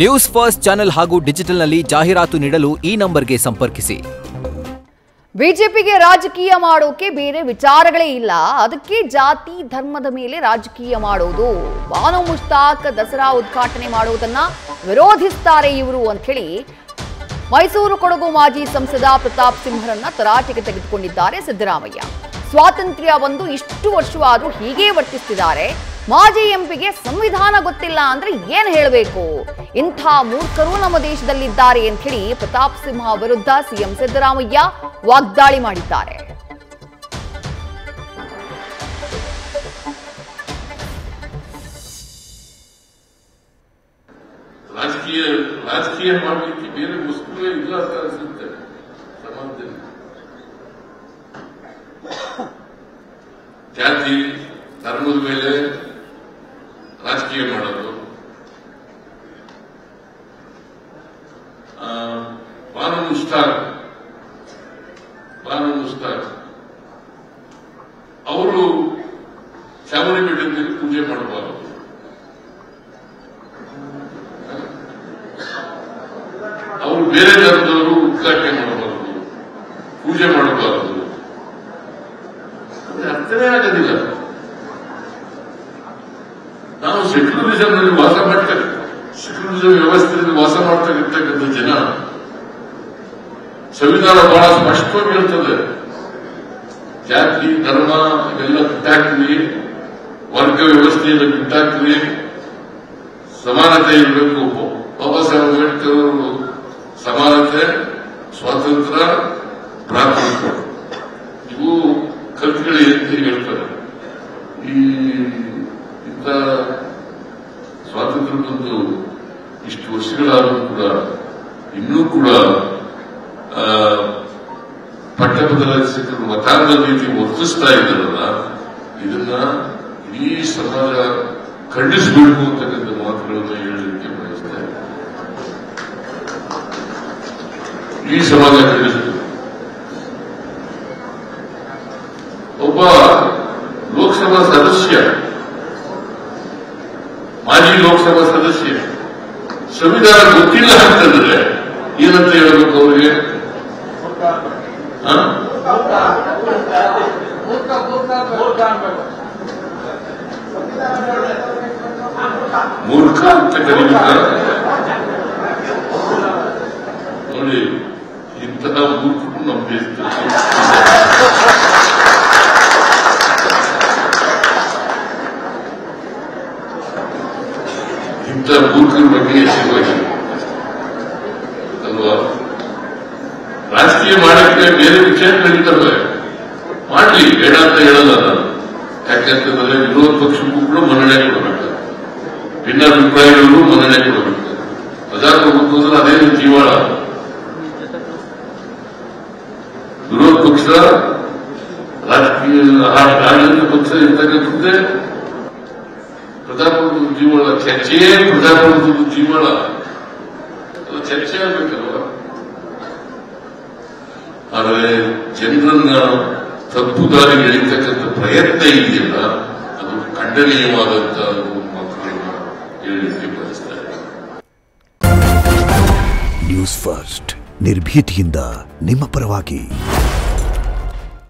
News first channel ಹಾಗೂ ಡಿಜಿಟಲ್ನಲ್ಲಿ ಜಾಹೀರಾತು ನೀಡಲು ಈ ನಂಬರ್ಗೆ ಸಂಪರ್ಕಿಸಿ. ಬಿಜೆಪಿಗೆ ರಾಜಕೀಯ ಮಾಡೋಕೆ ಬೇರೆ ವಿಚಾರಗಳೇ ಇಲ್ಲ, ಅದಕ್ಕೆ ಜಾತಿ ಧರ್ಮದ ಮೇಲೆ ರಾಜಕೀಯ ಮಾಡೋದು. ಬಾನು ಮುಷ್ತಾಕ್ ದಸರಾ ಉದ್ಘಾಟನೆ ಮಾಡುವುದನ್ನ ವಿರೋಧಿಸುತ್ತಾರೆ ಇವರು ಅಂತ ಹೇಳಿ ಮೈಸೂರು ಕೊಡಗು ಮಾಜಿ ಸಂಸದ ಪ್ರತಾಪ್ ಸಿಂಹರನ್ನ ತರಾಟೆಗೆ ತೆಗೆದುಕೊಂಡಿದ್ದಾರೆ ಸಿದ್ದರಾಮಯ್ಯ. ಸ್ವಾತಂತ್ರ್ಯ ಬಂದು ಇಷ್ಟು ವರ್ಷವಾದರೂ ಹೀಗೆ ವರ್ತಿಸುತ್ತಿದ್ದಾರೆ. ಮಾಜಿ ಎಂಪಿಗೆ ಸಂವಿಧಾನ ಗೊತ್ತಿಲ್ಲ ಅಂದ್ರೆ ಏನ್ ಹೇಳಬೇಕು? ಇಂಥ ಮೂರ್ಖರು ನಮ್ಮ ದೇಶದಲ್ಲಿದ್ದಾರೆ ಅಂತ ಹೇಳಿ ಪ್ರತಾಪ್ ಸಿಂಹ ವಿರುದ್ಧ ಸಿಎಂ ಸಿದ್ದರಾಮಯ್ಯ ವಾಗ್ದಾಳಿ ಮಾಡಿದ್ದಾರೆ. ರಾಜಕೀಯ ಮಾಡಲಿಕ್ಕೆ ಬೇರೆ ವಸ್ತುವೇ ಇಲ್ಲ ಅಂತ ಅನಿಸುತ್ತೆ ಸಮಾಜದಲ್ಲಿ. ಜಾತಿ ಧರ್ಮದ ಮೇಲೆ ರಾಜಕೀಯ ಮಾಡೋದು, ಬಾನು ಮುಷ್ತಾಕ್ ಅವರು ಚಾಮುಂಡಿ ಬೆಟ್ಟದಲ್ಲಿ ಪೂಜೆ ಮಾಡಬಾರದು, ಅವರು ಬೇರೆ ಧರ್ಮದವರು ಉದ್ಘಾಟನೆ ಮಾಡಬಾರದು, ಪೂಜೆ ಮಾಡಬಾರದು, ಅರ್ಥನೇ ಆಗೋದಿಲ್ಲ. ನಾವು ಸೆಕ್ಯುಲರಿಸಂನಲ್ಲಿ ವಾಸ ಮಾಡ್ತೇವೆ, ಸೆಕ್ಯುಲರಿಸಂ ವ್ಯವಸ್ಥೆಯಲ್ಲಿ ವಾಸ ಮಾಡ್ತಕ್ಕಂಥ ಜನ ಸಂವಿಧಾನ ಬಹಳ ಸ್ಪಷ್ಟವಾಗಿ ಹೇಳ್ತದೆ, ಜಾತಿ ಧರ್ಮ ಇವೆಲ್ಲ ಬಿಟ್ಟಾಕ್ರಿ, ವರ್ಗ ವ್ಯವಸ್ಥೆಯನ್ನು ಬಿಟ್ಟಾಕ್ರಿ, ಸಮಾನತೆ ಇರಬೇಕು. ಬಾಬಾ ಸಾಹೇಬ್ ಅಂಬೇಡ್ಕರ್ ಅವರು ಸಮಾನತೆ, ಸ್ವಾತಂತ್ರ್ಯ, ಭ್ರಾತೃತ್ವ ಇವು ಕಲ್ತ್ಕೊಳ್ಳಿ ಅಂತ ಹೇಳ್ತಾರೆ. ಇಂಥ ಸ್ವಾತಂತ್ರ್ಯ ಬಂದು ಇಷ್ಟು ವರ್ಷಗಳಾದರೂ ಕೂಡ ಇನ್ನೂ ಕೂಡ ಪಠ್ಯಪುಸ್ತಕರು ಮತಾಂಧದ ರೀತಿ ವರ್ತಿಸ್ತಾ ಇದ್ದಾರಲ್ಲ, ಇದನ್ನ ಇಡೀ ಸಮಾಜ ಖಂಡಿಸಬೇಕು ಅಂತಕ್ಕಂಥ ಮಾತುಗಳನ್ನು ಹೇಳಲಿಕ್ಕೆ ಬಯಸ್ತಾ ಇದೆ. ಈ ಸಮಾಜ ಖಂಡಿಸಬೇಕು. ಒಬ್ಬ ಲೋಕಸಭಾ ಸದಸ್ಯ, ಮಾಜಿ ಲೋಕಸಭಾ ಸದಸ್ಯ ಸಂವಿಧಾನ ಗೊತ್ತಿಲ್ಲ ಅಂತಂದ್ರೆ ಏನಂತ ಹೇಳಬೇಕು ಅವರಿಗೆ? ಮೂರ್ಖ ಅಂತ ಕರೀತಾರೆ ನೋಡಿ. ಇಂತಹ ಮೂರ್ಖರು ನಮ್ಮ ದೇಶದಲ್ಲಿ ಇಂಥ ಮೂರ್ಖರ ಬಗ್ಗೆ ಎಚ್ಚರಿಕೆ ಅಲ್ವಾ? ರಾಜಕೀಯ ಮಾಡಕ್ಕೆ ಬೇರೆ ವಿಚಾರಗಳಿರ್ತವೆ, ಮಾಡ್ಲಿ, ಬೇಡ ಅಂತ ಹೇಳಲ್ಲ ನಾನು. ಯಾಕೆಂತಂದ್ರೆ ವಿರೋಧ ಪಕ್ಷಕ್ಕೂ ಕೂಡ ಮನ್ನಣೆ ಕೊಡಬೇಕು, ಭಿನ್ನಾಭಿಪ್ರಾಯಗಳಿಗೂ ಮನ್ನಣೆ ಕೊಡಬೇಕು. ಪ್ರಜಾಪ್ರಭುತ್ವ ಅಂದ್ರೆ ಅದೇನು ಜೀವಾಳ. ವಿರೋಧ ಪಕ್ಷ ರಾಜಕೀಯ ಆಡಳಿತ ಪಕ್ಷ ಇರ್ತಕ್ಕಂಥದ್ದೇ ಪ್ರಜಾಪ್ರಭುತ್ವದ ಜೀವಾಳ. ಚರ್ಚೆಯೇ ಪ್ರಜಾಪ್ರಭುತ್ವದ ಜೀವಾಳ. ಅದು ಚರ್ಚೆ ಆಗ್ಬೇಕಲ್ವ? ಆದರೆ ಜನರನ್ನ ತಪ್ಪು ದಾರಿಗೆ ಎಳಿತಕ್ಕಂಥ ಪ್ರಯತ್ನ ಇದೆಯಲ್ಲ, ಅದು ಖಂಡನೀಯವಾದಂತಹ ಮಾತುಗಳನ್ನ ಹೇಳಲಿಕ್ಕೆ ಬಯಸ್ತಾರೆ. ನ್ಯೂಸ್ ಫಸ್ಟ್ ನಿರ್ಭೀತಿಯಿಂದ ನಿಮ್ಮ ಪರವಾಗಿ.